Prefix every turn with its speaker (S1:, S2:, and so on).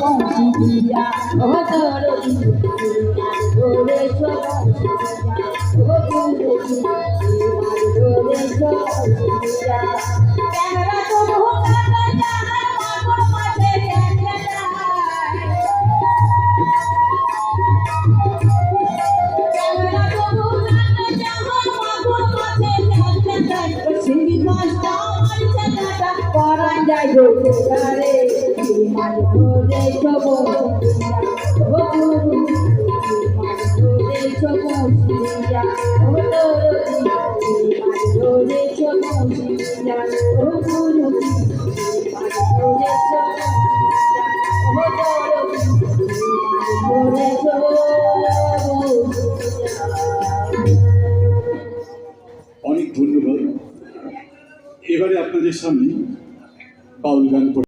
S1: বংশী দিয়া ও দরদি ওরে বংশী দিয়া ও দরদি ওরে বংশী দিয়া ক্যামেরা তো ভোকা না মাগো মাঝে দেখে না ক্যামেরা তো ভোকা না মাগো মাঝে দেখে না সিঁড়ি মাছটা আমার জায়গাটা করা যায় গো রে মাঝ ধরে সব ও গুরু মাঝ ধরে সব সিয়া ও দরদি মাঝ ধরে সব সিয়া ও গুরু মাঝ ধরে সব সিয়া ও দরদি মাঝ ধরে সব
S2: অনেক ধন্যবাদ। এবারে আপনাদের সামনে বাউল গান